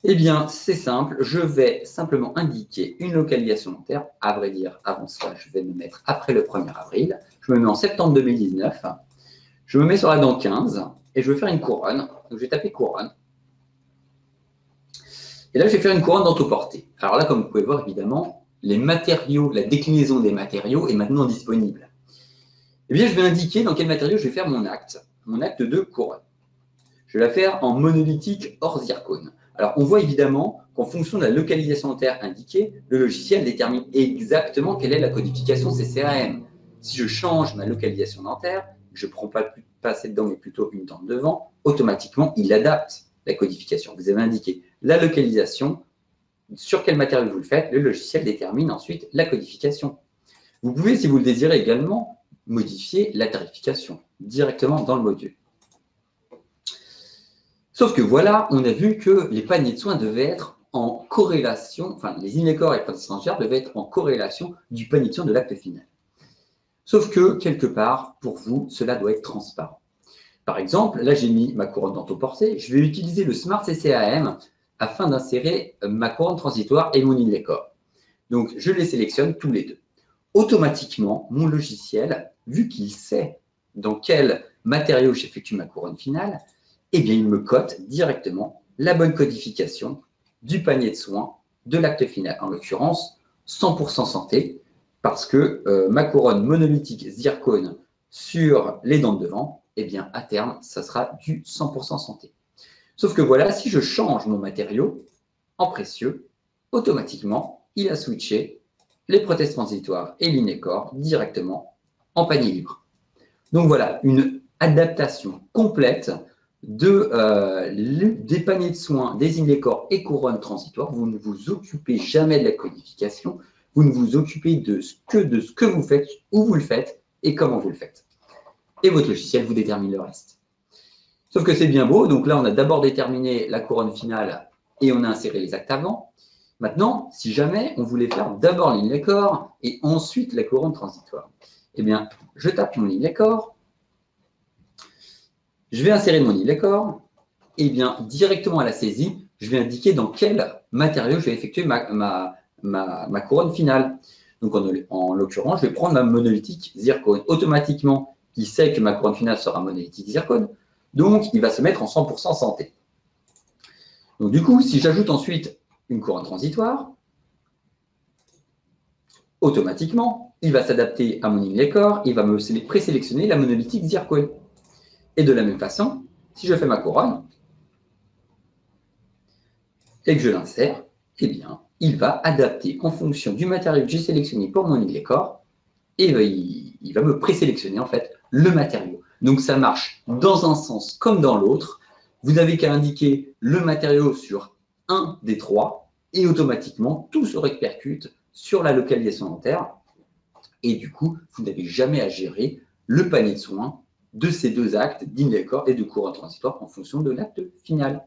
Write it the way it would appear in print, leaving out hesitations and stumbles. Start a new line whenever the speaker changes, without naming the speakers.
Eh bien, c'est simple, je vais simplement indiquer une localisation dentaire. À vrai dire, avant cela, je vais me mettre après le 1er avril. Je me mets en septembre 2019. Je me mets sur la dent 15 et je vais faire une couronne. Donc, je vais taper couronne. Et là, je vais faire une couronne dentoportée. Alors là, comme vous pouvez voir, évidemment, les matériaux, la déclinaison des matériaux est maintenant disponible. Eh bien, je vais indiquer dans quel matériau je vais faire mon acte de couronne. Je vais la faire en monolithique hors zircone. Alors, on voit évidemment qu'en fonction de la localisation dentaire indiquée, le logiciel détermine exactement quelle est la codification CCAM. Si je change ma localisation dentaire, je ne prends pas cette dent, mais plutôt une dent de devant, automatiquement, il adapte la codification. Vous avez indiqué la localisation, sur quel matériau vous le faites, le logiciel détermine ensuite la codification. Vous pouvez, si vous le désirez également, modifier la tarification directement dans le module. Sauf que voilà, on a vu que les paniers de soins devaient être en corrélation, enfin les inécores et les prothèses étrangères devaient être en corrélation du panier de soins de l'acte final. Sauf que, quelque part, pour vous, cela doit être transparent. Par exemple, là j'ai mis ma couronne dentoportée, je vais utiliser le Smart CCAM afin d'insérer ma couronne transitoire et mon inécor. Donc je les sélectionne tous les deux. Automatiquement, mon logiciel, vu qu'il sait dans quel matériau j'effectue ma couronne finale, eh bien, il me cote directement la bonne codification du panier de soins de l'acte final. En l'occurrence, 100% santé, parce que ma couronne monolithique zircone sur les dents de devant, eh bien, à terme, ça sera du 100% santé. Sauf que voilà, si je change mon matériau en précieux, automatiquement, il a switché les prothèses transitoires et l'inécor directement en panier libre. Donc voilà, une adaptation complète des paniers de soins, des inécors et couronnes transitoires. Vous ne vous occupez jamais de la codification, vous ne vous occupez de ce que vous faites, où vous le faites et comment vous le faites. Et votre logiciel vous détermine le reste. Sauf que c'est bien beau, donc là on a d'abord déterminé la couronne finale et on a inséré les actes avant. Maintenant, si jamais on voulait faire d'abord l'inécor et ensuite la couronne transitoire, eh bien, je tape mon inécor, je vais insérer mon inécor, et bien, directement à la saisie, je vais indiquer dans quel matériau je vais effectuer ma couronne finale. Donc, en l'occurrence, je vais prendre ma monolithique zircone. Automatiquement, il sait que ma couronne finale sera monolithique zircone, donc il va se mettre en 100% santé. Donc, du coup, si j'ajoute ensuite une couronne transitoire, automatiquement, il va s'adapter à mon inécor, il va me présélectionner la monolithique zircone. Et de la même façon, si je fais ma couronne et que je l'insère, eh bien, il va adapter en fonction du matériau que j'ai sélectionné pour mon inécor et il va me présélectionner en fait le matériau. Donc ça marche dans un sens comme dans l'autre. Vous n'avez qu'à indiquer le matériau sur un des trois et automatiquement tout se répercute sur la localisation dentaire. Et du coup, vous n'avez jamais à gérer le panier de soins de ces deux actes d'inécor et de couronne transitoire en fonction de l'acte final.